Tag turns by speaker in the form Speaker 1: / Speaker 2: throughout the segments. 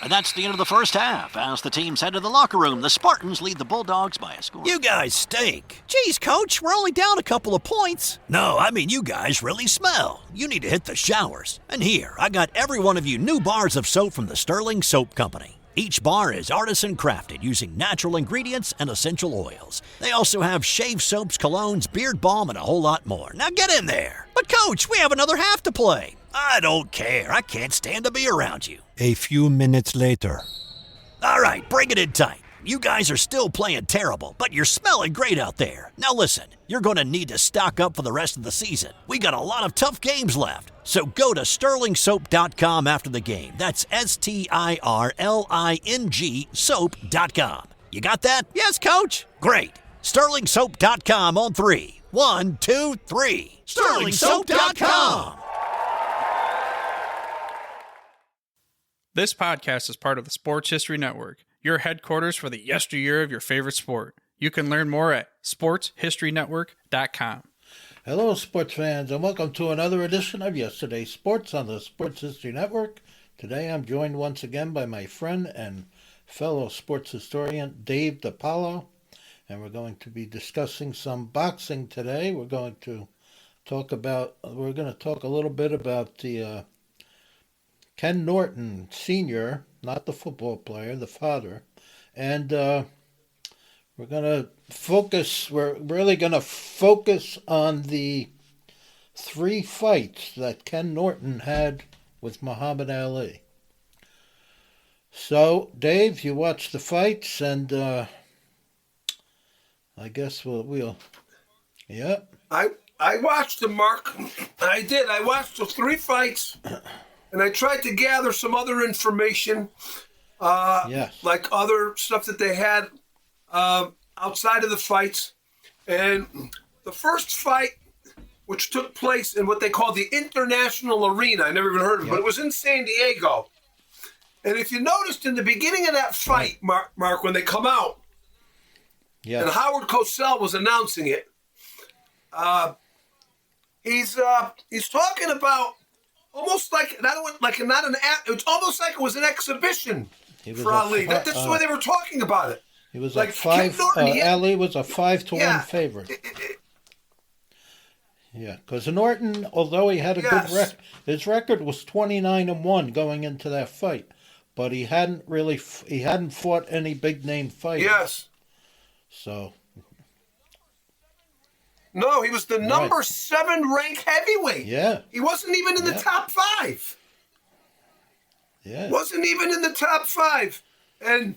Speaker 1: And that's the end of the first half. As the teams head to the locker room, the Spartans lead the Bulldogs by a score.
Speaker 2: You guys stink.
Speaker 3: Geez, Coach, we're only down a couple of points.
Speaker 2: No, I mean you guys really smell. You need to hit the showers. And here, I got every one of you new bars of soap from the Sterling Soap Company. Each bar is artisan crafted using natural ingredients and essential oils. They also have shave soaps, colognes, beard balm, and a whole lot more. Now get in there.
Speaker 3: But Coach, we have another half to play.
Speaker 2: I don't care. I can't stand to be around you.
Speaker 4: A few minutes later.
Speaker 2: All right, bring it in tight. You guys are still playing terrible, but you're smelling great out there. Now listen, you're going to need to stock up for the rest of the season. We got a lot of tough games left. So go to sterlingsoap.com after the game. That's STIRLING soap.com. You got that?
Speaker 3: Yes, Coach.
Speaker 2: Great. Sterlingsoap.com on 3. 1, 2, 3. Sterlingsoap.com.
Speaker 5: This podcast is part of the Sports History Network, your headquarters for the yesteryear of your favorite sport. You can learn more at sportshistorynetwork.com.
Speaker 6: Hello, sports fans, and welcome to another edition of Yesterday's Sports on the Sports History Network. Today I'm joined once again by my friend and fellow sports historian, Dave DePaolo, and we're going to be discussing some boxing today. We're going to talk a little bit about the Ken Norton Sr., not the football player, the father, and we're really going to focus on the 3 fights that Ken Norton had with Muhammad Ali. So, Dave, you watched the fights, and I guess we'll yeah.
Speaker 7: I watched them, Mark. I did. I watched the 3 fights. And I tried to gather some other information, like other stuff that they had outside of the fights. And the first fight, which took place in what they call the International Arena, I never even heard of it, but it was in San Diego. And if you noticed in the beginning of that fight, Mark, when they come out, and Howard Cosell was announcing it, he's talking about almost like it's almost like it was an exhibition for Ali. That's the way they were talking about it.
Speaker 6: He was like Ali was a 5-1 favorite. Because Norton, although he had a good record, his record was 29-1 going into that fight, but he hadn't fought any big name fighters.
Speaker 7: Yes.
Speaker 6: So.
Speaker 7: No, he was the number 7 ranked heavyweight.
Speaker 6: Yeah.
Speaker 7: He wasn't even in the top 5.
Speaker 6: Yeah.
Speaker 7: Wasn't even in the top 5. And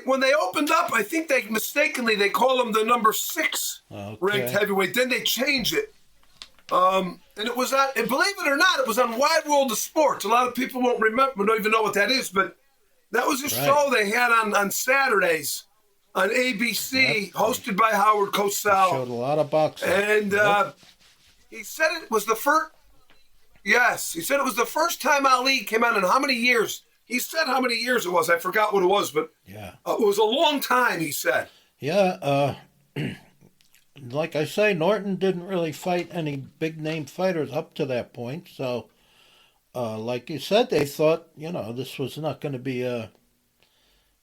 Speaker 7: when they opened up, I think they call him the number 6 ranked heavyweight. Then they changed it. And it was on, and believe it or not, it was on Wide World of Sports. A lot of people don't even know what that is, but that was a show they had on Saturdays. On ABC, hosted by Howard Cosell.
Speaker 6: Showed a lot of boxing.
Speaker 7: And he said it was the first. Yes, he said it was the first time Ali came out in how many years? He said how many years it was. I forgot what it was, but it was a long time, he said.
Speaker 6: Yeah, like I say, Norton didn't really fight any big-name fighters up to that point. So, like you said, they thought, this was not going to be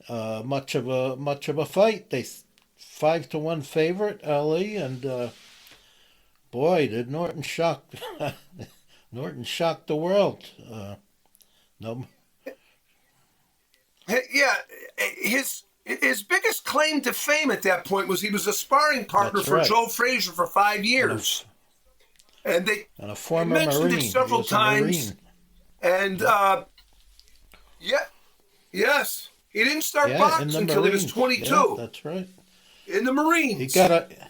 Speaker 6: much of a fight. They 5-1 favorite Ali, and boy, did Norton shock Norton shocked the world. No.
Speaker 7: Yeah, his biggest claim to fame at that point was he was a sparring partner for Joe Frazier for 5 years, and a former mentioned Marine. It several times. And yes. He didn't start boxing until he was 22.
Speaker 6: Yeah, that's right.
Speaker 7: In the Marines.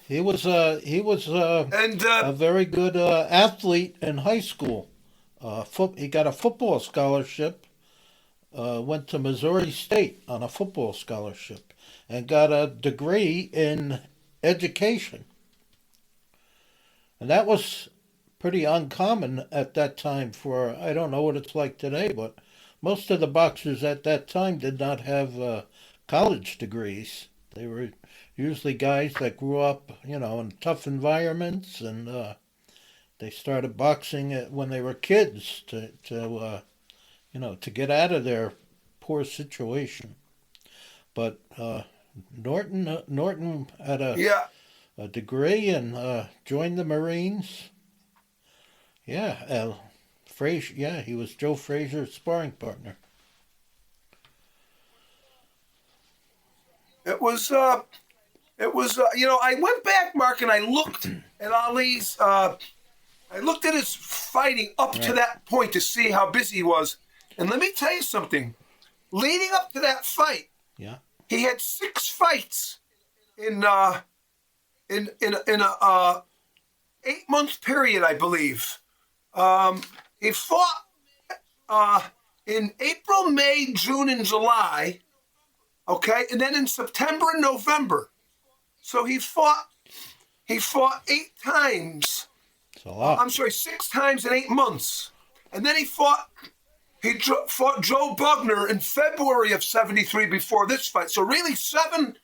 Speaker 6: He was a very good athlete in high school. He got a football scholarship. Went to Missouri State on a football scholarship and got a degree in education. And that was pretty uncommon at that time I don't know what it's like today, but most of the boxers at that time did not have college degrees. They were usually guys that grew up, in tough environments, and they started boxing when they were kids to to get out of their poor situation. But Norton had a degree and joined the Marines. Yeah, Frazier. Yeah, he was Joe Frazier's sparring partner.
Speaker 7: It was. I went back, Mark, and I looked at Ali's. I looked at his fighting up to that point to see how busy he was. And let me tell you something. Leading up to that fight, he had 6 fights in a 8-month period, I believe. He fought in April, May, June, and July. Okay, and then in September and November. So he fought 8 times.
Speaker 6: That's a lot.
Speaker 7: I'm sorry, 6 times in 8 months. And then he fought Joe Bugner in February of 73 before this fight. So really 7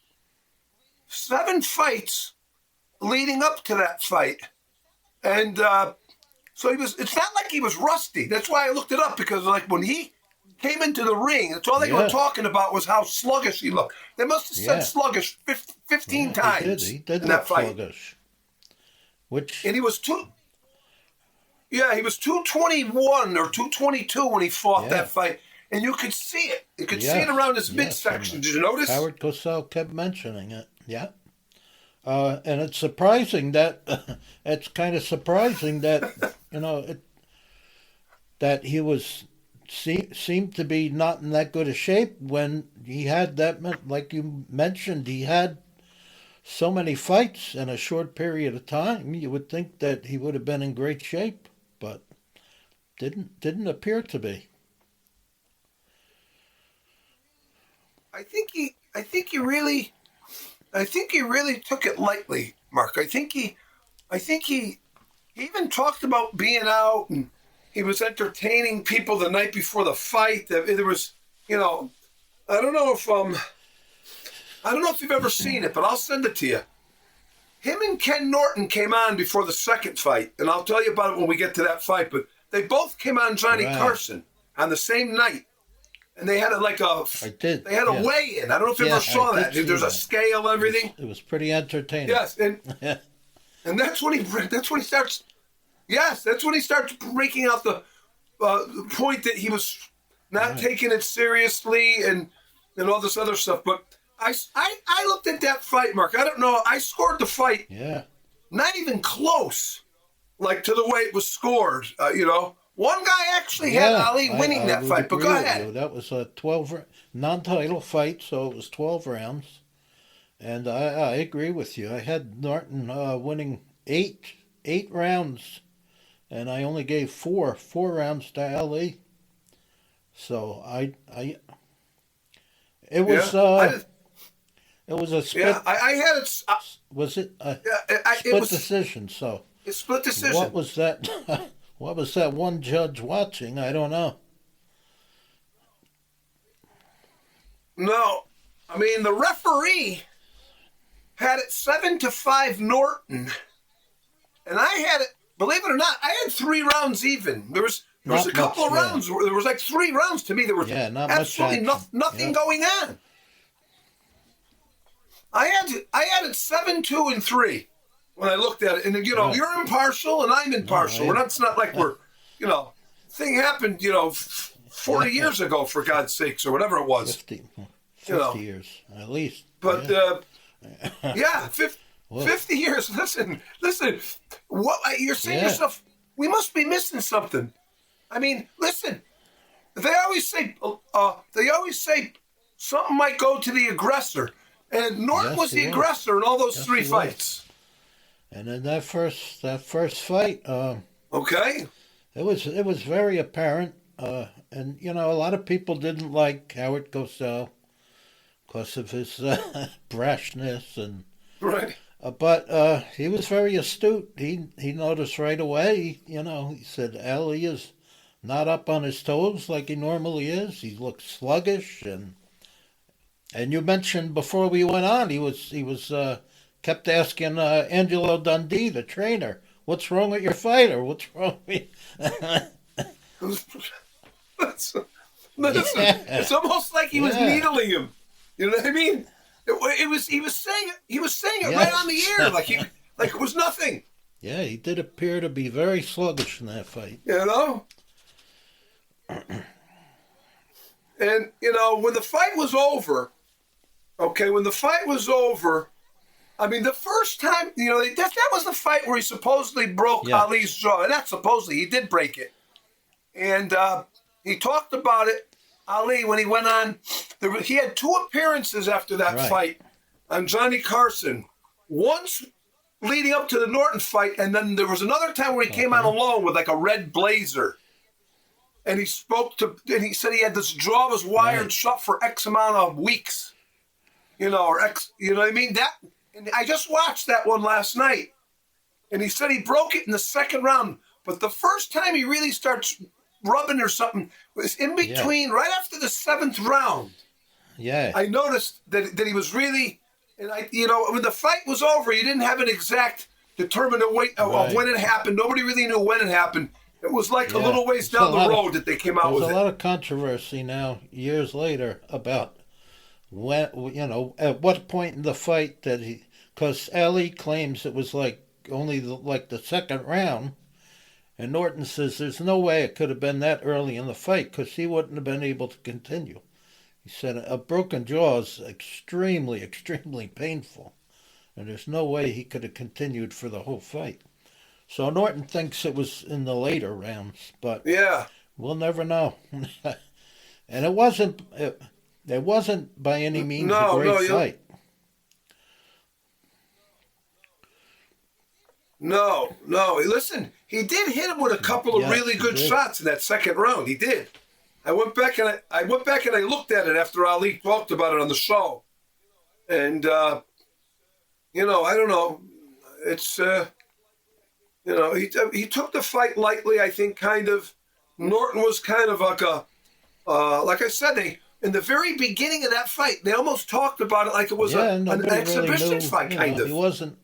Speaker 7: fights leading up to that fight. And so it's not like he was rusty. That's why I looked it up, because like when he came into the ring, that's all they were talking about was how sluggish he looked. They must have said sluggish 15 times
Speaker 6: he did
Speaker 7: in that fight.
Speaker 6: Sluggish.
Speaker 7: And he was 221 or 222 when he fought that fight. And you could see it. You could see it around his midsection. Did you notice?
Speaker 6: Howard Cosell kept mentioning it. Yeah. And it's surprising that it's kind of surprising that that he seemed to be not in that good a shape when he had that, like you mentioned, he had so many fights in a short period of time. You would think that he would have been in great shape, but didn't appear to be.
Speaker 7: I think he really took it lightly, Mark. I think he even talked about being out, and he was entertaining people the night before the fight. There was, I don't know if you've ever seen it, but I'll send it to you. Him and Ken Norton came on before the second fight, and I'll tell you about it when we get to that fight. But they both came on Johnny Carson on the same night. And they had a weigh-in. I don't know if you ever saw that. There's a scale and everything.
Speaker 6: It was pretty entertaining.
Speaker 7: Yes, and that's when he starts. Yes, that's when he starts breaking out the point that he was not taking it seriously and all this other stuff. But I looked at that fight, Mark. I don't know. I scored the fight.
Speaker 6: Yeah.
Speaker 7: Not even close, like to the way it was scored. One guy actually had Ali winning that fight, but go ahead.
Speaker 6: That was a 12 non-title fight, so it was 12 rounds. And I agree with you. I had Norton winning eight rounds, and I only gave four rounds to Ali. So it was a split.
Speaker 7: Yeah, I had it.
Speaker 6: Was it a
Speaker 7: split
Speaker 6: decision? So
Speaker 7: it's split decision.
Speaker 6: What was that? What was that one judge watching? I don't know.
Speaker 7: No. I mean, the referee had it 7-5 Norton. And I had it, believe it or not, I had 3 rounds even. There was a couple of rounds. There was like 3 rounds to me. There was absolutely nothing going on. I had it 7-2 and 3. When I looked at it, and you're impartial and I'm impartial. It's not like we're, thing happened, 40 years ago, for God's sakes, or whatever it was.
Speaker 6: 50 years, at least.
Speaker 7: But, 50 years. Listen, what you're saying to yourself, we must be missing something. I mean, listen, they always say something might go to the aggressor. And Norton was the aggressor in all those 3 fights.
Speaker 6: And in that first fight,
Speaker 7: okay,
Speaker 6: it was very apparent, and a lot of people didn't like Howard Cosell because of his brashness and
Speaker 7: right.
Speaker 6: But he was very astute. He noticed right away. He said Ali is not up on his toes like he normally is. He looks sluggish, and you mentioned before we went on, he was. Kept asking Angelo Dundee, the trainer, "What's wrong with your fighter? What's wrong with?"
Speaker 7: Listen, it's almost like he was needling him. You know what I mean? He was saying it right on the air, like it was nothing.
Speaker 6: Yeah, he did appear to be very sluggish in that fight.
Speaker 7: You know? And, when the fight was over, I mean, the first time, that was the fight where he supposedly broke Ali's jaw. And not supposedly, he did break it. And he talked about it, Ali, when he went on. He had 2 appearances after that fight on Johnny Carson. Once leading up to the Norton fight, and then there was another time where he came on alone with like a red blazer. And he said he had this jaw was wired shut for X amount of weeks. Or X, you know what I mean? And I just watched that one last night. And he said he broke it in the second round. But the first time he really starts rubbing or something was in between, right after the 7th round. Yeah. I noticed that he was really, and when the fight was over, you didn't have an exact determined weight of when it happened. Nobody really knew when it happened. It was like a little ways down the road that they came out with it.
Speaker 6: There's a lot of controversy now, years later, about when, at what point in the fight that because Ali claims it was like only the second round, and Norton says there's no way it could have been that early in the fight because he wouldn't have been able to continue. He said a broken jaw is extremely, extremely painful, and there's no way he could have continued for the whole fight. So Norton thinks it was in the later rounds, but we'll never know. And it wasn't by any means a great fight.
Speaker 7: No. Listen, he did hit him with a couple of really good shots in that second round. He did. I went back and I looked at it after Ali talked about it on the show, and I don't know. It's he took the fight lightly. I think kind of. Norton was kind of like like I said, in the very beginning of that fight, they almost talked about it like it was an exhibition fight, kind of.
Speaker 6: He wasn't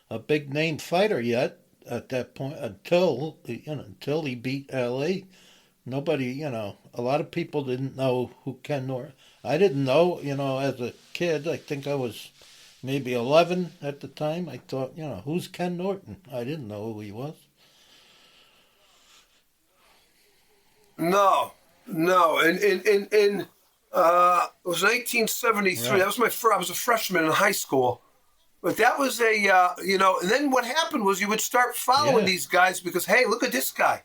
Speaker 6: a big name fighter yet at that point until he beat Ali. Nobody, a lot of people didn't know who Ken Norton. I didn't know, as a kid. I think I was maybe 11 at the time. I thought, who's Ken Norton? I didn't know who he was.
Speaker 7: No, and it was 1973. Right. That was I was a freshman in high school. But that was and then what happened was you would start following these guys because, hey, look at this guy.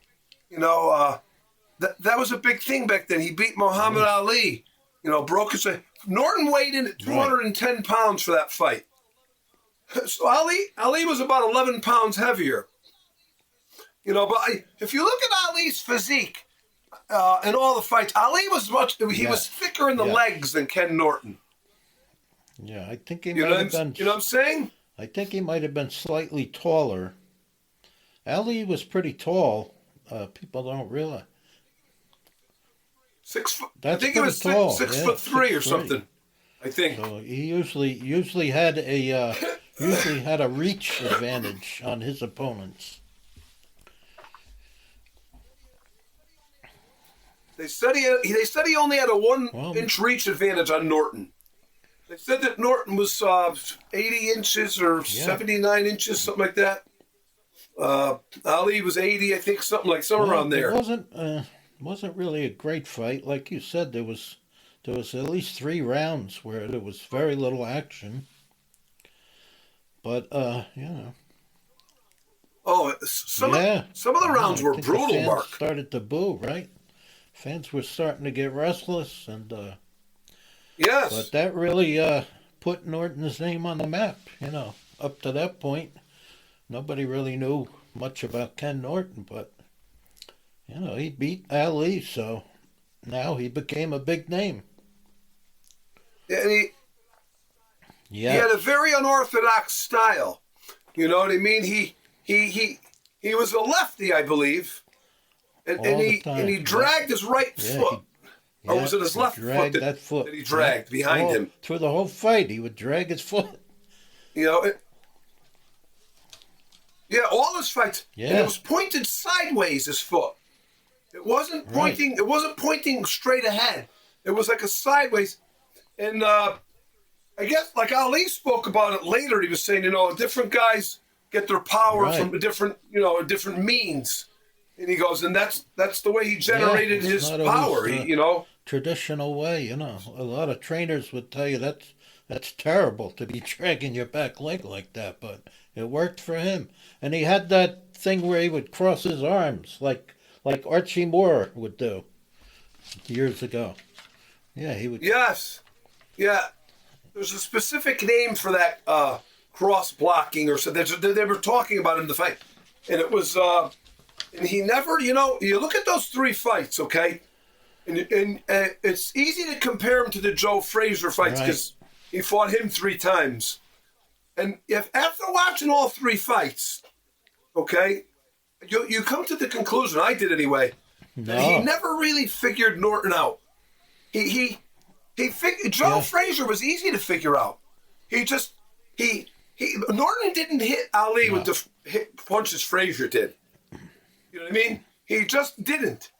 Speaker 7: That was a big thing back then. He beat Muhammad Ali. Broke his. Norton weighed in at 210 pounds for that fight. So Ali was about 11 pounds heavier. But if you look at Ali's physique in all the fights, Ali was was thicker in the legs than Ken Norton.
Speaker 6: Yeah, I think he might have been.
Speaker 7: You know what I'm saying?
Speaker 6: I think he might have been slightly taller. Ali was pretty tall. People don't realize.
Speaker 7: 6 foot.
Speaker 6: That's
Speaker 7: I think he was
Speaker 6: tall.
Speaker 7: 6'3" or something. I think.
Speaker 6: So he usually had a reach advantage on his opponents.
Speaker 7: They said he only had a 1-inch reach advantage on Norton. They said that Norton was 80 inches or 79 inches, something like that. Ali was 80, I think, somewhere around there.
Speaker 6: It wasn't really a great fight, like you said. There was at least 3 rounds where there was very little action. But
Speaker 7: Oh, some of the rounds were brutal,
Speaker 6: fans
Speaker 7: Mark.
Speaker 6: Started to boo, right? Fans were starting to get restless, and
Speaker 7: yes.
Speaker 6: But that really put Norton's name on the map. Up to that point, nobody really knew much about Ken Norton, but he beat Ali, so now he became a big name.
Speaker 7: Yeah, and he had a very unorthodox style. You know what I mean? He was a lefty, I believe, and he dragged his right foot. Or was it his left foot that he dragged behind him?
Speaker 6: Through the whole fight, he would drag his foot.
Speaker 7: All his fights. Yeah. And it was pointed sideways, his foot. It wasn't pointing. Right. It wasn't pointing straight ahead. It was like a sideways. And I guess like Ali spoke about it later. He was saying, different guys get their power from a different means. And he goes, and that's the way he generated his power.
Speaker 6: Traditional way. A lot of trainers would tell you that's terrible to be dragging your back leg like that, but it worked for him. And he had that thing where he would cross his arms like Archie Moore would do years ago. Yeah, he would.
Speaker 7: Yes. Yeah. There's a specific name for that cross blocking or so. They were talking about in the fight. And it was, and he never, you look at those 3 fights, okay? And it's easy to compare him to the Joe Frazier fights because he fought him 3 times. And if after watching all 3 fights, okay, you come to the conclusion, I did anyway, that he never really figured Norton out. He figured Joe Frazier was easy to figure out. Norton didn't hit Ali with the punches Frazier did. You know what I mean? He just didn't.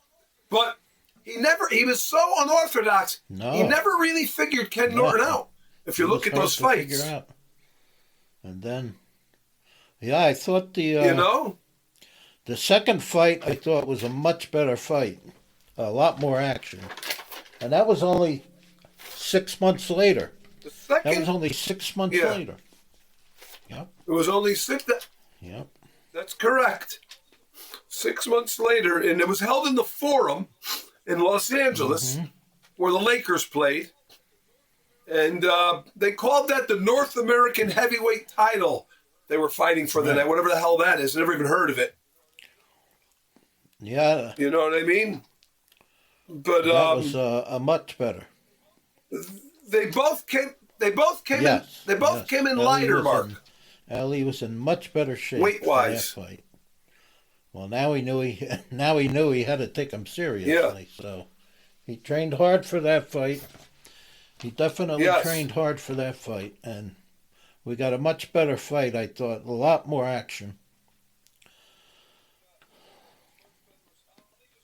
Speaker 7: But he was so unorthodox. No. He never really figured Ken Norton out. If you look at those fights.
Speaker 6: And then, I thought the second fight I thought was a much better fight, a lot more action, and that was only 6 months later. That was only 6 months later. Yep.
Speaker 7: It was only 6.
Speaker 6: Yep.
Speaker 7: That's correct. 6 months later, and it was held in the Forum in Los Angeles, where the Lakers played. And they called that the North American heavyweight title they were fighting for the night, whatever the hell that is. Never even heard of it.
Speaker 6: Yeah.
Speaker 7: You know what I mean? But
Speaker 6: that was a much better.
Speaker 7: They both came in lighter, Mark.
Speaker 6: Ali was in much better shape
Speaker 7: weight-wise.
Speaker 6: For that fight. Well, now he knew he had to take him seriously. Yeah. So he trained hard for that fight. He definitely trained hard for that fight, and we got a much better fight, I thought. A lot more action.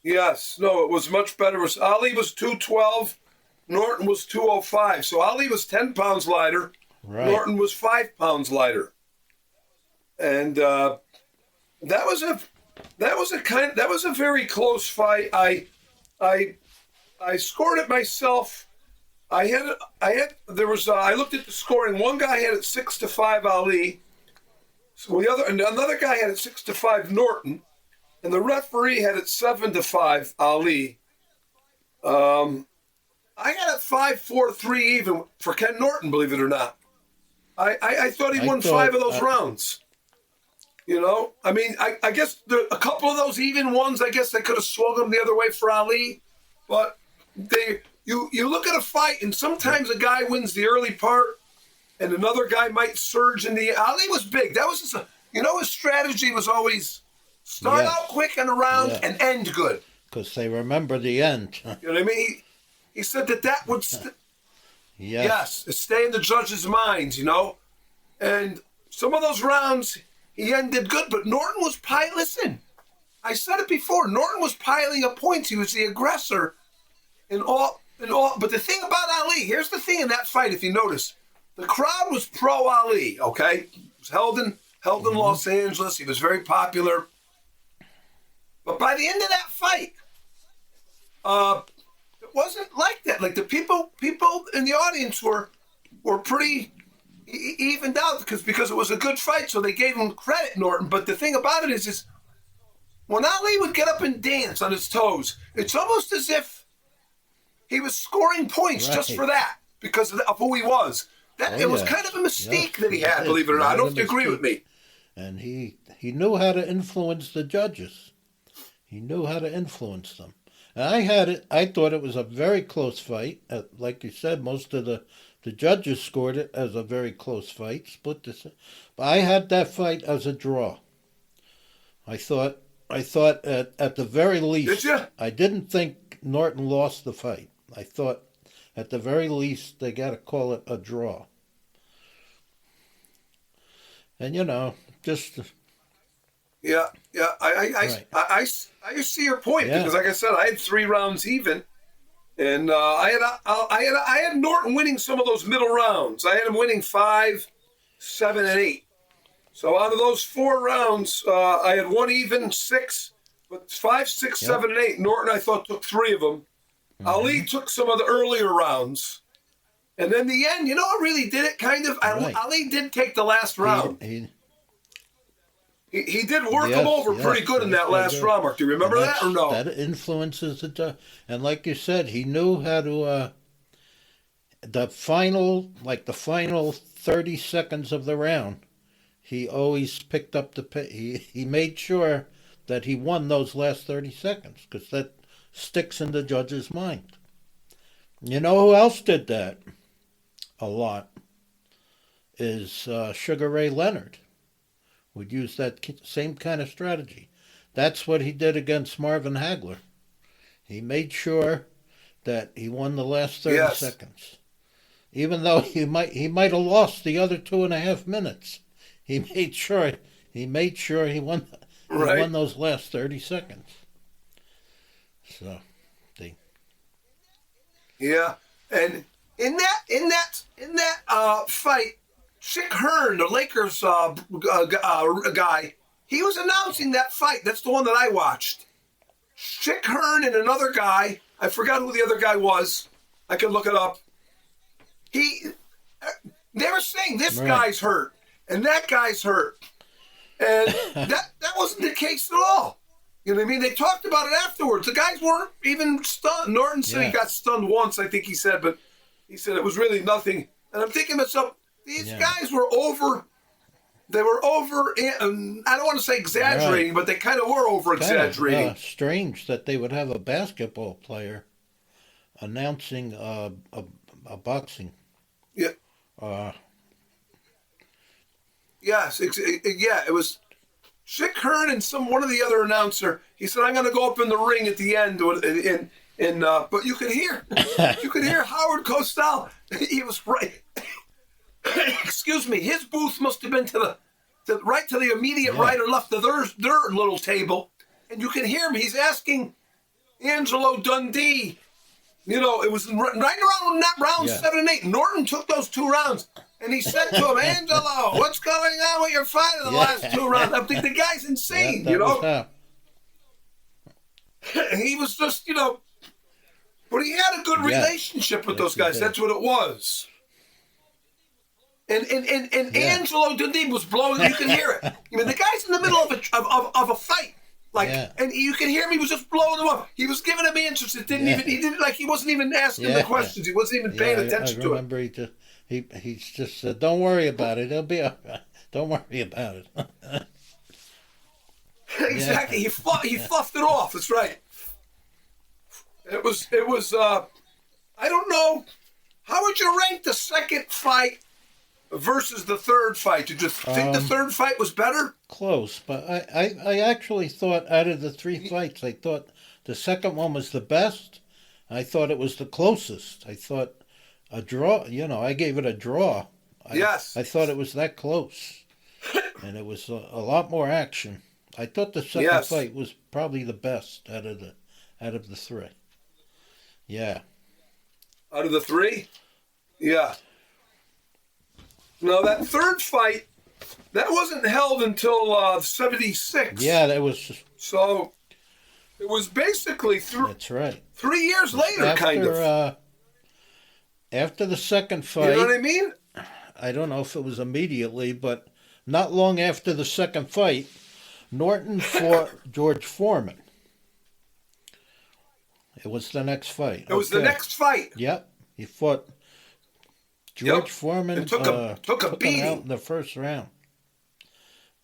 Speaker 7: Yes. No, it was much better. Ali was 212, Norton was 205. So Ali was 10 pounds lighter. Right. Norton was 5 pounds lighter. And that was a very close fight. I scored it myself. I looked at the scoring. One guy had it 6-5 Ali. So another guy had it 6-5 Norton, and the referee had it 7-5 Ali. I got it 5-4-3 even for Ken Norton, believe it or not. I thought he won 5 of those rounds. I mean, I guess a couple of those even ones, I guess they could have swung them the other way for Ali, but you look at a fight, and sometimes a guy wins the early part, and another guy might surge in the. Ali was big. That was just his strategy was always start out quick in a round and end good.
Speaker 6: Because they remember the end.
Speaker 7: You know what I mean? He said that would. Yes, stay in the judges' minds. And some of those rounds he ended good, but Norton was listen, I said it before. Norton was piling up points. He was the aggressor, and all. But the thing about Ali, here's the thing in that fight, if you notice, the crowd was pro Ali, okay? It was held in Los Angeles. He was very popular. But by the end of that fight, it wasn't like that. Like the people in the audience were pretty evened out because it was a good fight, so they gave him credit, Norton. But the thing about it is when Ali would get up and dance on his toes, it's almost as if he was scoring points just for that, because of who he was. It was kind of a mystique that he had, believe it or not. I don't know if you agree with me.
Speaker 6: And he knew how to influence the judges. He knew how to influence them. And I thought it was a very close fight. Like you said, most of the judges scored it as a very close fight. But I had that fight as a draw. I thought at the very least,
Speaker 7: did you?
Speaker 6: I didn't think Norton lost the fight. I thought at the very least they got to call it a draw. And just
Speaker 7: Yeah.
Speaker 6: Right.
Speaker 7: I see your point
Speaker 6: Yeah.
Speaker 7: because, like I said, I had 3 rounds even, and I had Norton winning some of those middle rounds. I had him winning 5, 7, and 8. So out of those 4 rounds, I had 1 even, 6, but 5, 6, 7, and 8. Norton, I thought, took 3 of them. Ali took some of the earlier rounds. And then the end, you know what really did it, kind of?
Speaker 6: Right.
Speaker 7: Ali did take the last round. He did work him over pretty good in that last round, Mark. Do you remember that or no?
Speaker 6: That influences it. And like you said, he knew how to, the final 30 seconds of the round, he always picked up he made sure that he won those last 30 seconds because that sticks in the judge's mind. You know who else did that a lot is Sugar Ray Leonard. Would use that same kind of strategy. That's what he did against Marvin Hagler. He made sure that he won the last 30 seconds. Even though he might have lost the other 2.5 minutes. He made sure he won those last 30 seconds. So
Speaker 7: yeah. And in that fight, Chick Hearn, the Lakers guy, he was announcing that fight. That's the one that I watched. Chick Hearn and another guy, I forgot who the other guy was. I could look it up. They were saying this guy's hurt and that guy's hurt. And that wasn't the case at all. You know what I mean? They talked about it afterwards. The guys weren't even stunned. Norton said he got stunned once, I think he said, but he said it was really nothing. And I'm thinking to myself, these guys were over. They were over. I don't want to say exaggerating, but they kind of were over exaggerating.
Speaker 6: Kind of, strange that they would have a basketball player announcing a boxing.
Speaker 7: Yeah. Yes. It was Chick Hearn and one of the other announcer. He said, "I'm going to go up in the ring at the end," but you could hear Howard Cosell. He was right. Excuse me. His booth must have been to the immediate right or left of their little table, and you can hear him. He's asking Angelo Dundee. You know, it was right around that round 7 and 8. Norton took those 2 rounds, and he said to him, "Angelo, what's going on with your fight in the last 2 rounds?" I think the guy's insane. You know. He was just, but he had a good relationship with those guys. That's what it was. And Angelo Dundee was blowing. You can hear it. I mean, the guy's in the middle of a fight, and you can hear him. He was just blowing them up. He was giving him answers. He wasn't even asking the questions. He wasn't even paying attention to it.
Speaker 6: I remember he just said, "Don't worry about it. It'll be all right. Don't worry about it."
Speaker 7: Exactly. He fluffed it off. That's right. It was. I don't know. How would you rank the second fight versus the third fight? Did you think the third fight was better?
Speaker 6: Close, but I actually thought out of the 3 fights, I thought the second one was the best. I thought it was the closest. I thought a draw. I gave it a draw.
Speaker 7: Yes.
Speaker 6: I thought it was that close, and it was a lot more action. I thought the second fight was probably the best out of the 3. Yeah.
Speaker 7: Out of the 3? Yeah. No, that third fight, that wasn't held until 76.
Speaker 6: Yeah, that was.
Speaker 7: So it was basically
Speaker 6: That's right.
Speaker 7: 3 years later, kind of.
Speaker 6: After the second fight.
Speaker 7: You know what I mean?
Speaker 6: I don't know if it was immediately, but not long after the second fight, Norton fought George Foreman. It was the next fight.
Speaker 7: It was the next fight.
Speaker 6: Yep. He fought George Foreman.
Speaker 7: And took a beating.
Speaker 6: Him out in the first round.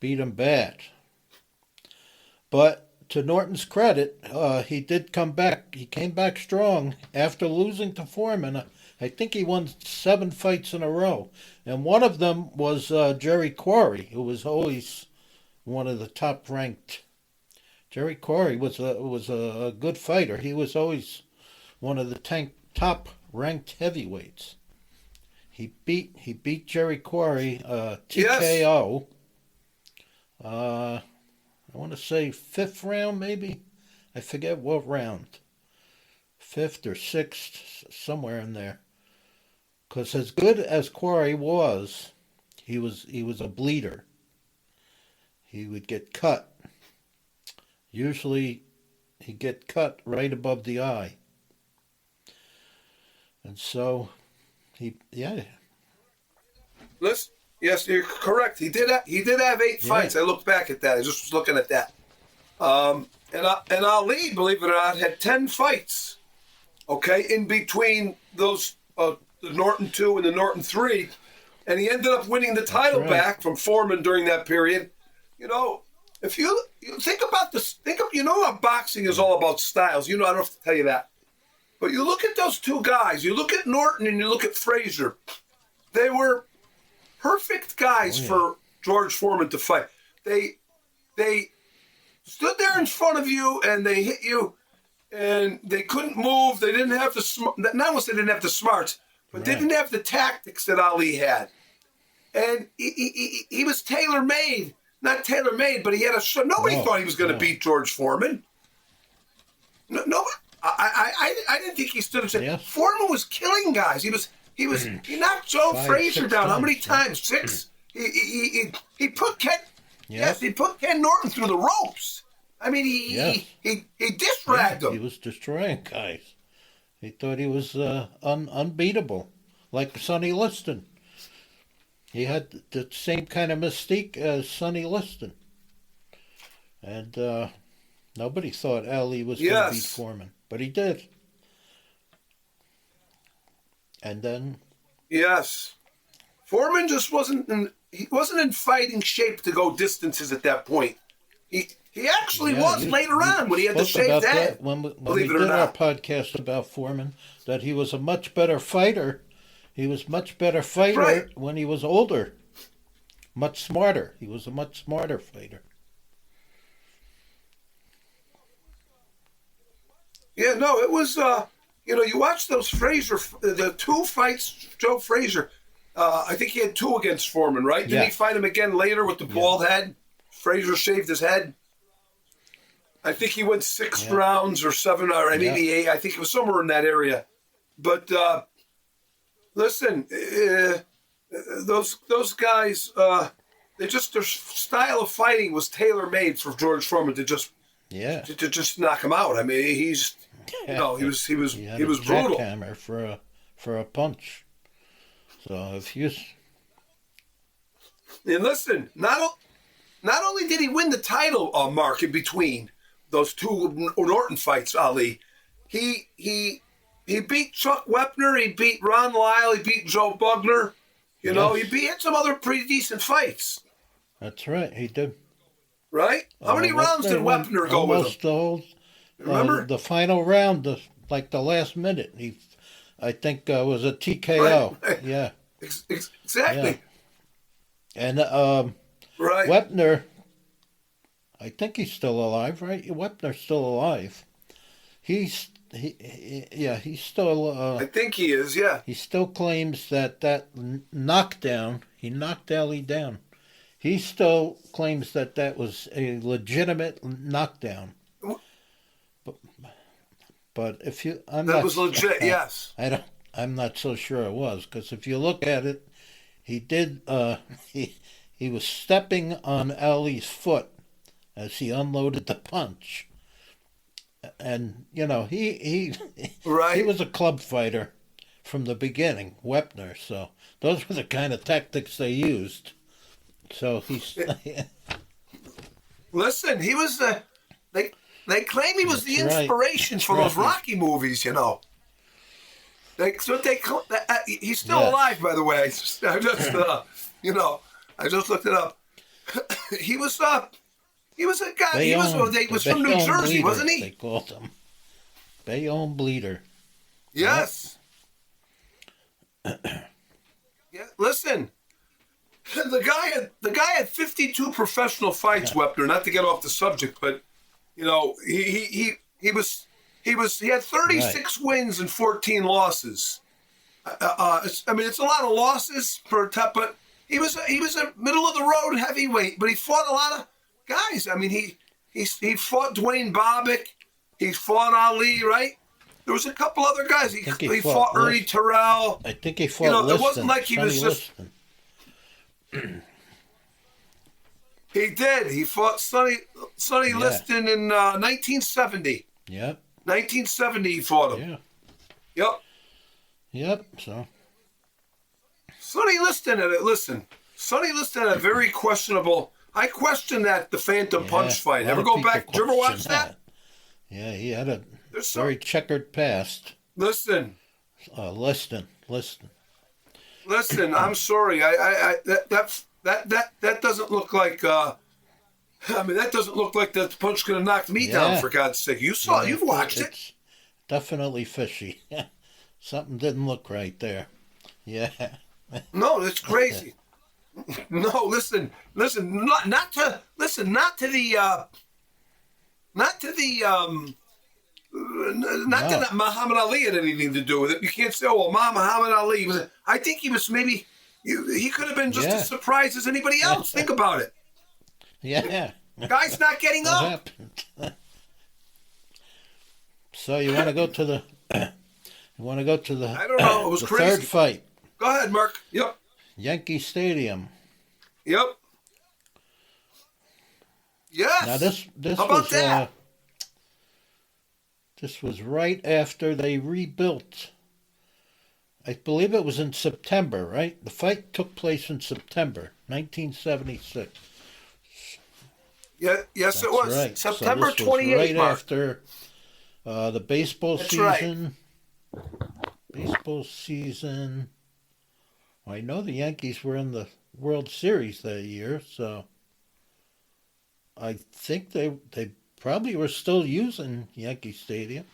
Speaker 6: Beat him bad. But to Norton's credit, he did come back. He came back strong after losing to Foreman. I think he won 7 fights in a row. And one of them was Jerry Quarry, who was always one of the top-ranked. Jerry Quarry was a good fighter. He was always one of the top-ranked heavyweights. He beat Jerry Quarry TKO. I want to say 5th round, maybe. I forget what round. 5th or 6th, somewhere in there. Because as good as Quarry was, he was a bleeder. He would get cut. Usually, he'd get cut right above the eye. And so,
Speaker 7: Listen, yes, you're correct. He did have 8 fights. I looked back at that. I just was looking at that. And Ali, believe it or not, had 10 fights. Okay, in between those, the Norton 2 and the Norton 3, and he ended up winning the title back from Foreman during that period. You know, if you think about this, you know how boxing is all about styles. You know, I don't have to tell you that. But you look at those two guys. You look at Norton and you look at Frazier. They were perfect guys for George Foreman to fight. They stood there in front of you and they hit you, and they couldn't move. They didn't have the not only they didn't have the smarts, but they didn't have the tactics that Ali had. And he was tailor-made. Not tailor-made, but he had nobody thought he was going to beat George Foreman. No, I didn't think he stood a chance.
Speaker 6: Yes.
Speaker 7: Foreman was killing guys. He knocked Joe Frazier down. How many times? 6. He put Ken. Yes, he put Ken Norton through the ropes. I mean, he disragged him.
Speaker 6: He was destroying guys. He thought he was unbeatable, like Sonny Liston. He had the same kind of mystique as Sonny Liston. And nobody thought Ali was going to beat Foreman, but he did. And then...
Speaker 7: Yes. Foreman just wasn't in fighting shape to go distances at that point. He actually was later on when he had the shaved head.
Speaker 6: When we did our podcast about Foreman, that he was a much better fighter. He was much better fighter when he was older. Much smarter. He was a much smarter fighter.
Speaker 7: Yeah, no, it was, you watch those Frazier, the 2 fights, Joe Frazier, I think he had 2 against Foreman, right? Didn't he fight him again later with the bald head? Frazier shaved his head. I think he went 6 rounds or 7 or maybe 8. I think it was somewhere in that area. But listen, those guys, their style of fighting was tailor made for George Foreman to just knock him out. I mean, he was brutal.
Speaker 6: Jackhammer for a punch. So if you...
Speaker 7: And listen, not only did he win the title, Mark, in between those 2 Norton fights, Ali, he beat Chuck Wepner, he beat Ron Lyle, he beat Joe Bugner. You know, he had some other pretty decent fights.
Speaker 6: That's right, he did.
Speaker 7: Right? How many rounds did Wepner go with him?
Speaker 6: The whole,
Speaker 7: remember?
Speaker 6: The final round, the last minute, I think was a TKO.
Speaker 7: Right.
Speaker 6: Yeah.
Speaker 7: Exactly.
Speaker 6: Yeah. And Wepner, I think he's still alive, right? Wepner's still alive. He's still...
Speaker 7: I think he is, yeah.
Speaker 6: He still claims that knockdown, he knocked Ali down. He still claims that was a legitimate knockdown. But if you...
Speaker 7: was legit, yes.
Speaker 6: I'm not so sure it was, because if you look at it, he did... he was stepping on Ali's foot as he unloaded the punch. And, he was a club fighter from the beginning, Wepner. So those were the kind of tactics they used. So he's...
Speaker 7: Listen, he was the... They claim he was the inspiration for those Rocky movies, He's still alive, by the way. I just looked it up. He was a guy. He was from New Jersey,
Speaker 6: Bleeder,
Speaker 7: wasn't he?
Speaker 6: They called him Bayonne Bleeder.
Speaker 7: Yes. Yeah. Listen, the guy had 52 professional fights. Wepner. Not to get off the subject, but he had 36 wins and 14 losses. It's a lot of losses per but he was a middle of the road heavyweight, but he fought a lot of guys. I mean, He fought Dwayne Bobbitt. He fought Ali, right? There was a couple other guys. He fought Ernie Terrell.
Speaker 6: I think he fought
Speaker 7: Liston. It wasn't like he was just... He did. He fought Sonny Liston in 1970.
Speaker 6: Yep.
Speaker 7: 1970 he fought him.
Speaker 6: Yeah. Yep. So.
Speaker 7: Sonny Liston had a very questionable... I question that, the Phantom Punch fight. Did you ever watch that?
Speaker 6: Yeah, he had a very checkered past.
Speaker 7: Listen.
Speaker 6: Liston.
Speaker 7: Listen, I'm sorry. That doesn't look like. That doesn't look like that punch could have knocked me down. For God's sake, you've watched it.
Speaker 6: It's definitely fishy. Something didn't look right there. Yeah.
Speaker 7: No, it's crazy. No, listen. Not to that Muhammad Ali had anything to do with it. You can't say, "Oh, well, Muhammad Ali was." I think he was maybe. He could have been just as surprised as anybody else. Think about it.
Speaker 6: Yeah.
Speaker 7: Guy's not getting up.
Speaker 6: So you want to go to the? I don't
Speaker 7: know. It was crazy.
Speaker 6: Third fight.
Speaker 7: Go ahead, Mark. Yep.
Speaker 6: Yankee Stadium.
Speaker 7: Yep. Yes.
Speaker 6: Now this
Speaker 7: How about that?
Speaker 6: This was right after they rebuilt. I believe it was in September, right? The fight took place in September 1976.
Speaker 7: Yeah, yes,
Speaker 6: That's
Speaker 7: it was.
Speaker 6: Right.
Speaker 7: September
Speaker 6: so
Speaker 7: 28th,
Speaker 6: right
Speaker 7: Mark.
Speaker 6: After the baseball
Speaker 7: That's
Speaker 6: season.
Speaker 7: Right.
Speaker 6: Baseball season. I know the Yankees were in the World Series that year, so I think they probably were still using Yankee Stadium.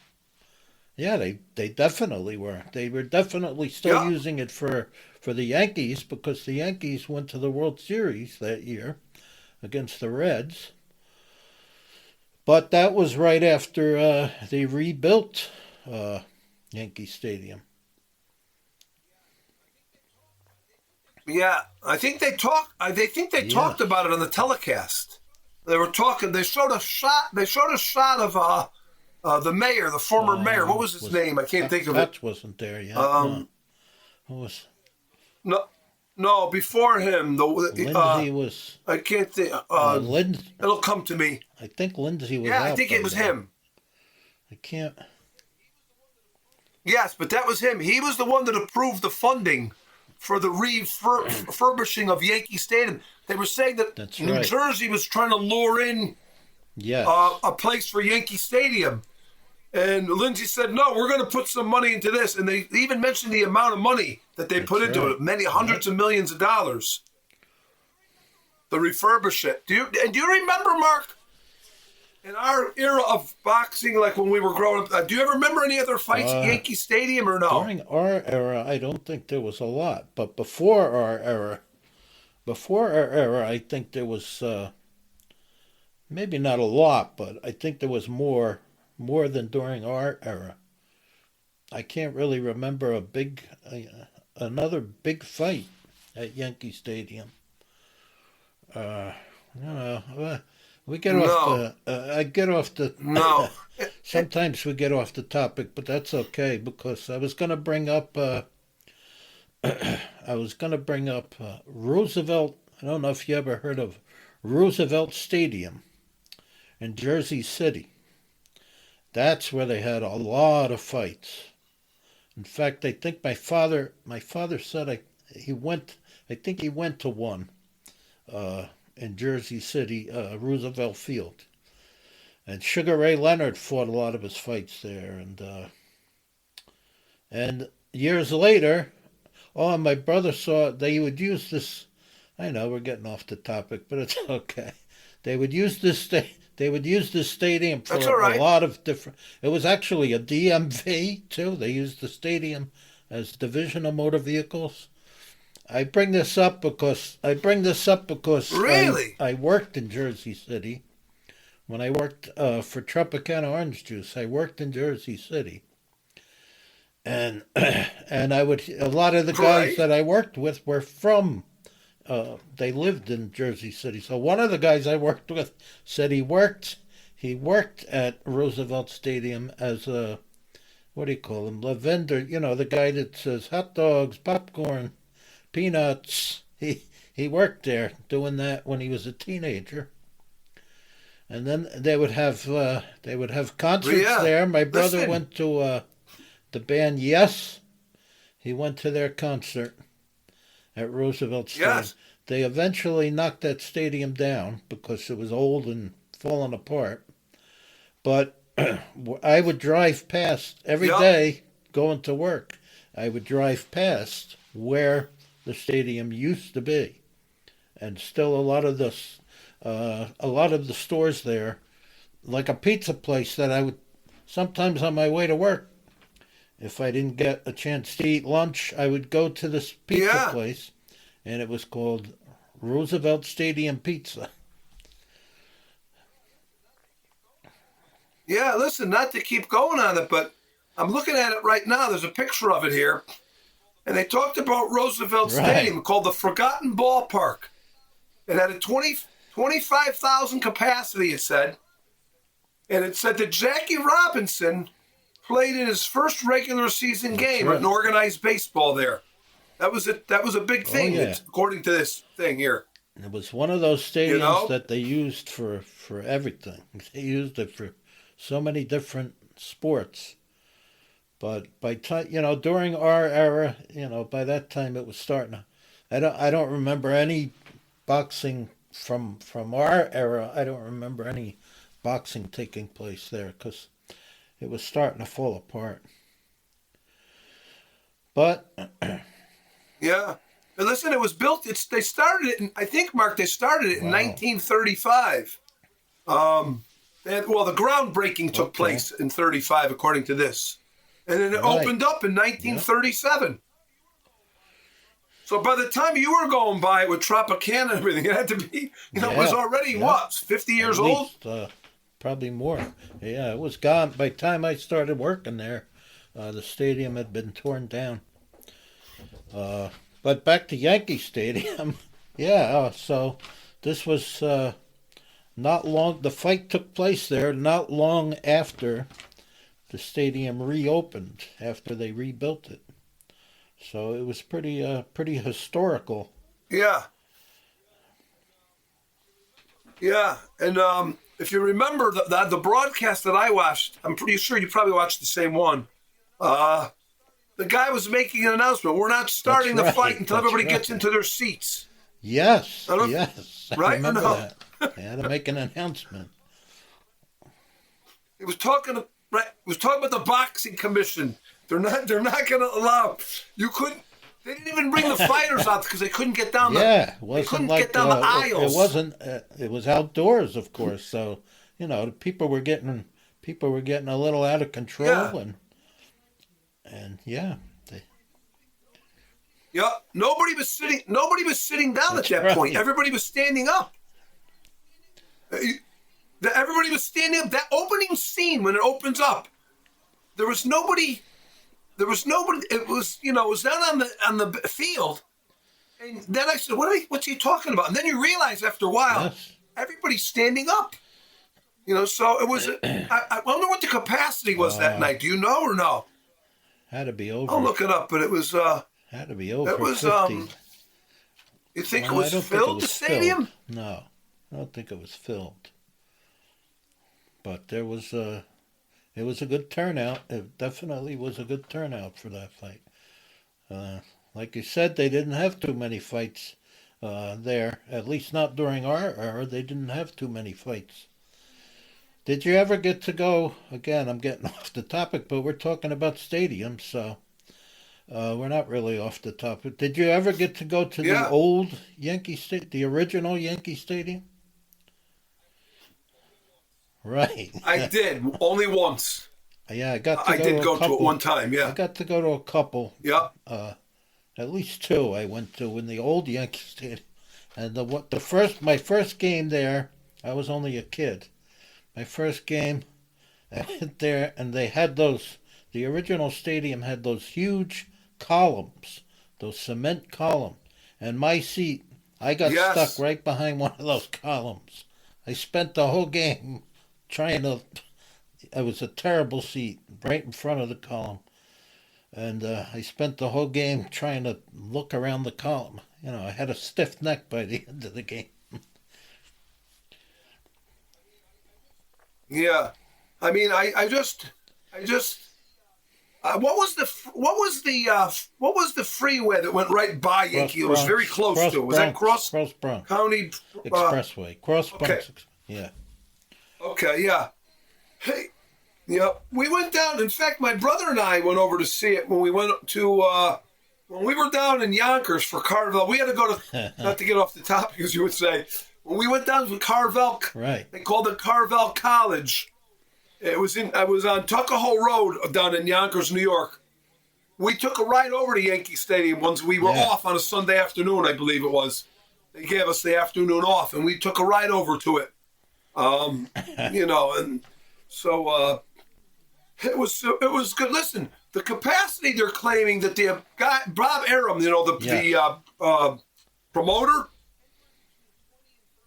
Speaker 6: Yeah, they definitely were. They were definitely still using it for the Yankees because the Yankees went to the World Series that year against the Reds. But that was right after they rebuilt Yankee Stadium.
Speaker 7: Yeah, I think they talked. They talked about it on the telecast. They were talking. They showed a shot. They showed a shot of the mayor, the former mayor. What was his name? I can't think of it.
Speaker 6: That wasn't there yet. Who was?
Speaker 7: No, before him.
Speaker 6: Lindsay was.
Speaker 7: I can't think. It'll come to me.
Speaker 6: I think Lindsay was.
Speaker 7: Yeah, I think it was him.
Speaker 6: I can't.
Speaker 7: Yes, but that was him. He was the one that approved the funding for the refurbishing of Yankee Stadium. They were saying that New Jersey was trying to lure in a place for Yankee Stadium. And Lindsay said, no, we're going to put some money into this. And they even mentioned the amount of money that they put into it, many hundreds of millions of dollars. To refurbish it. Do you remember, Mark, in our era of boxing, like when we were growing up, do you ever remember any other fights at Yankee Stadium or no?
Speaker 6: During our era, I don't think there was a lot. But before our era, I think there was maybe not a lot, but I think there was more than during our era. I can't really remember another big fight at Yankee Stadium. We get off the. I get off the.
Speaker 7: No.
Speaker 6: Sometimes we get off the topic, but that's okay because I was going to bring up. Roosevelt. I don't know if you ever heard of Roosevelt Stadium in Jersey City. That's where they had a lot of fights. In fact, I think my father said he went to one in Jersey City, Roosevelt Field. And Sugar Ray Leonard fought a lot of his fights there. And years later, my brother saw they would use this. I know we're getting off the topic, but it's okay. They would use this stadium for a lot of different. It was actually a DMV too. They used the stadium as Division of Motor Vehicles. I bring this up because
Speaker 7: really?
Speaker 6: I worked in Jersey City. When I worked for Tropicana Orange Juice, I worked in Jersey City. And I would a lot of the guys that I worked with were from they lived in Jersey City. So one of the guys I worked with said he worked he worked at Roosevelt Stadium as a, what do you call him, a vendor, the guy that says hot dogs, popcorn, peanuts. He worked there doing that when he was a teenager. And then they would have concerts there. My brother went to the band Yes. He went to their concert at Roosevelt Stadium.
Speaker 7: Yes.
Speaker 6: They eventually knocked that stadium down because it was old and falling apart. But I would drive past every day going to work. I would drive past where the stadium used to be, and still a lot of the stores there, like a pizza place that I would sometimes on my way to work, if I didn't get a chance to eat lunch, I would go to this pizza place, and it was called Roosevelt Stadium Pizza.
Speaker 7: Yeah, listen, not to keep going on it, but I'm looking at it right now. There's a picture of it here. And they talked about Roosevelt Stadium called the Forgotten Ballpark. It had a 25,000 capacity, it said. And it said that Jackie Robinson played in his first regular season game in organized baseball there. That was a big thing, according to this thing here.
Speaker 6: It was one of those stadiums that they used for everything. They used it for so many different sports. But by time, during our era, by that time it was starting. I don't remember any boxing from our era. I don't remember any boxing taking place there because it was starting to fall apart. But
Speaker 7: yeah, and listen, it was built. They started it. I think, Mark, they started it in 1935. The groundbreaking took place in 35, according to this. And then it opened up in 1937. Yep. So by the time you were going by it with Tropicana and everything, it had to be, it was already, 50 years old?
Speaker 6: Probably more. Yeah, it was gone. By the time I started working there, the stadium had been torn down. But back to Yankee Stadium. So this was not long, the fight took place there not long after the stadium reopened, after they rebuilt it. So it was pretty historical.
Speaker 7: Yeah. Yeah, and if you remember the broadcast that I watched, I'm pretty sure you probably watched the same one. The guy was making an announcement. We're not starting the fight until everybody gets into their seats.
Speaker 6: Yes. I
Speaker 7: remember
Speaker 6: that. They had to make an announcement.
Speaker 7: It was talking about the boxing commission. They're not going to allow. You couldn't. They didn't even bring the fighters out because they couldn't get down the.
Speaker 6: Yeah, it wasn't
Speaker 7: they couldn't
Speaker 6: like
Speaker 7: get down the aisles.
Speaker 6: It wasn't. It was outdoors, of course. So people were getting a little out of control, and
Speaker 7: nobody was sitting down at that point. Everybody was standing up. Everybody was standing up. That opening scene when it opens up, there was nobody. It was it was down on the field, and then I said, "What's he talking about?" And then you realize after a while, everybody's standing up. So it was. I wonder what the capacity was that night. Do you know or no?
Speaker 6: Had to be over.
Speaker 7: I'll look it up, but it was.
Speaker 6: Had to be over.
Speaker 7: It was.
Speaker 6: 50.
Speaker 7: You think it was filled, the stadium?
Speaker 6: Filled. No, I don't think it was filled. But there was it was a good turnout. It definitely was a good turnout for that fight. Like you said, they didn't have too many fights there. At least not during our era. They didn't have too many fights. Did you ever get to go, again, I'm getting off the topic, but we're talking about stadiums, so we're not really off the topic. Did you ever get to go to the old Yankee Stadium, the original Yankee Stadium? Right.
Speaker 7: I did, only once.
Speaker 6: Yeah, I got
Speaker 7: to go to it one time,
Speaker 6: I got to go to a couple.
Speaker 7: Yeah.
Speaker 6: At least two I went to in the old Yankee Stadium. And my first game there, I was only a kid. My first game, I went there, and they had the original stadium had those huge columns, those cement columns. And my seat, I got stuck right behind one of those columns. I spent the whole game trying to. It was a terrible seat, right in front of the column, and I spent the whole game trying to look around the column. I had a stiff neck by the end of the game.
Speaker 7: Yeah, I mean, I just. What was the freeway that went right by Yankee? It was very close to it. Was that Cross
Speaker 6: Bronx
Speaker 7: County
Speaker 6: Expressway? Cross Bronx.
Speaker 7: Okay.
Speaker 6: Yeah.
Speaker 7: Okay. Yeah. Hey. Yeah. We went down. In fact, my brother and I went over to see it when we went to when we were down in Yonkers for Carvel. We had to go to not to get off the topic, as you would say. When we went down to Carvel,
Speaker 6: right?
Speaker 7: They called it Carvel College. I was on Tuckahoe Road down in Yonkers, New York. We took a ride over to Yankee Stadium once we were off on a Sunday afternoon, I believe it was. They gave us the afternoon off, and we took a ride over to it. And so it was good. Listen, the capacity they're claiming that the guy Bob Arum, the promoter,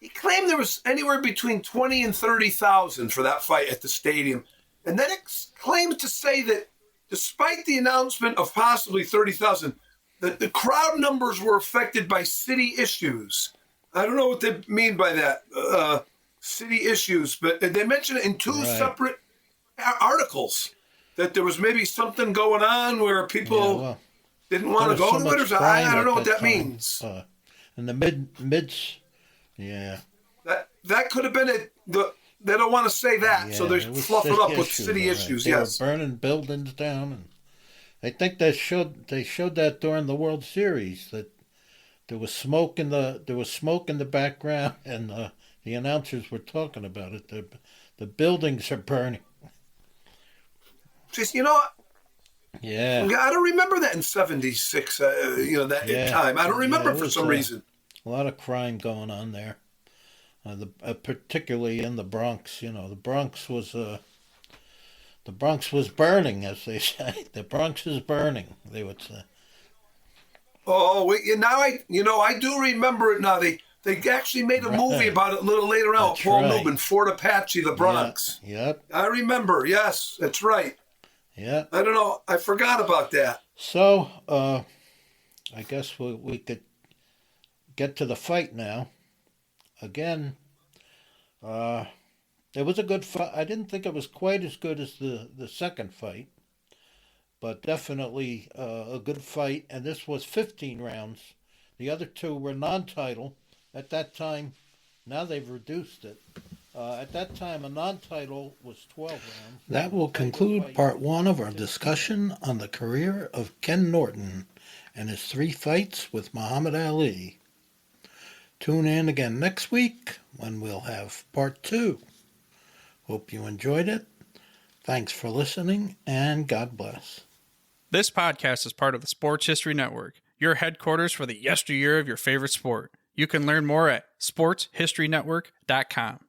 Speaker 7: he claimed there was anywhere between 20 and 30,000 for that fight at the stadium. And then it claimed to say that despite the announcement of possibly 30,000, that the crowd numbers were affected by city issues. I don't know what they mean by that, city issues, but they mentioned it in two separate articles, that there was maybe something going on where people didn't want to go to it. Or I don't know what that means.
Speaker 6: In the mids. Yeah.
Speaker 7: That could have been it. They don't want to say that, so they fluff it up with city issues.
Speaker 6: They were burning buildings down, and I think they showed that during the World Series, that there was smoke in the background, and the announcers were talking about it. The buildings are burning.
Speaker 7: Just
Speaker 6: Yeah.
Speaker 7: I don't remember that in '76. Time. I don't remember for some reason.
Speaker 6: A lot of crime going on there, particularly in the Bronx. The Bronx was burning, as they say. The Bronx is burning, they would say.
Speaker 7: Oh, wait, now I do remember it now. They actually made a movie about it a little later on. Paul Newman, Fort Apache, the Bronx.
Speaker 6: Yep.
Speaker 7: I remember. Yes, that's right.
Speaker 6: Yeah.
Speaker 7: I don't know. I forgot about that.
Speaker 6: So, I guess we could get to the fight now. Again, it was a good fight. I didn't think it was quite as good as the second fight, but definitely a good fight. And this was 15 rounds. The other two were non-title at that time. Now they've reduced it. At that time, a non-title was 12 rounds. That will conclude part one of our discussion on the career of Ken Norton and his 3 fights with Muhammad Ali. Tune in again next week when we'll have part 2. Hope you enjoyed it. Thanks for listening, and God bless.
Speaker 5: This podcast is part of the Sports History Network, your headquarters for the yesteryear of your favorite sport. You can learn more at sportshistorynetwork.com.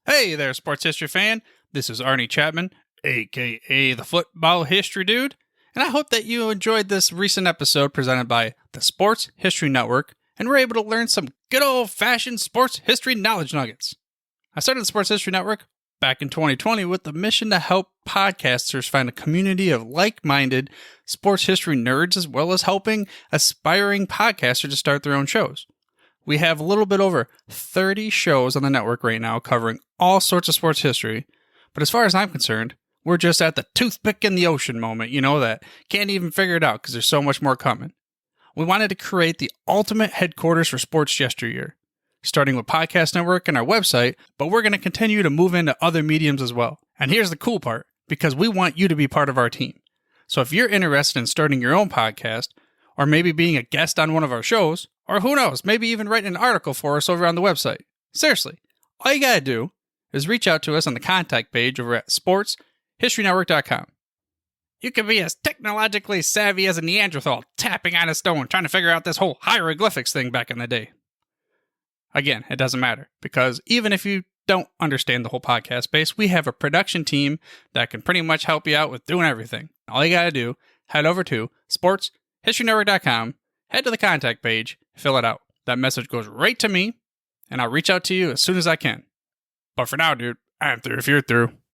Speaker 5: Hey there, sports history fan. This is Arnie Chapman, a.k.a. the Football History Dude, and I hope that you enjoyed this recent episode presented by the Sports History Network and were able to learn some good old-fashioned sports history knowledge nuggets. I started the Sports History Network back in 2020 with the mission to help podcasters find a community of like-minded sports history nerds, as well as helping aspiring podcasters to start their own shows. We have a little bit over 30 shows on the network right now covering all sorts of sports history. But as far as I'm concerned, we're just at the toothpick in the ocean moment, that can't even figure it out because there's so much more coming. We wanted to create the ultimate headquarters for sports yesteryear, starting with Podcast Network and our website, but we're going to continue to move into other mediums as well. And here's the cool part, because we want you to be part of our team. So if you're interested in starting your own podcast, or maybe being a guest on one of our shows, or who knows, maybe even writing an article for us over on the website. Seriously, all you gotta do is reach out to us on the contact page over at sportshistorynetwork.com. You can be as technologically savvy as a Neanderthal tapping on a stone trying to figure out this whole hieroglyphics thing back in the day. Again, it doesn't matter, because even if you don't understand the whole podcast space, we have a production team that can pretty much help you out with doing everything. All you got to do, head over to sportshistorynetwork.com, head to the contact page, fill it out. That message goes right to me, and I'll reach out to you as soon as I can. But for now, dude, I'm through if you're through.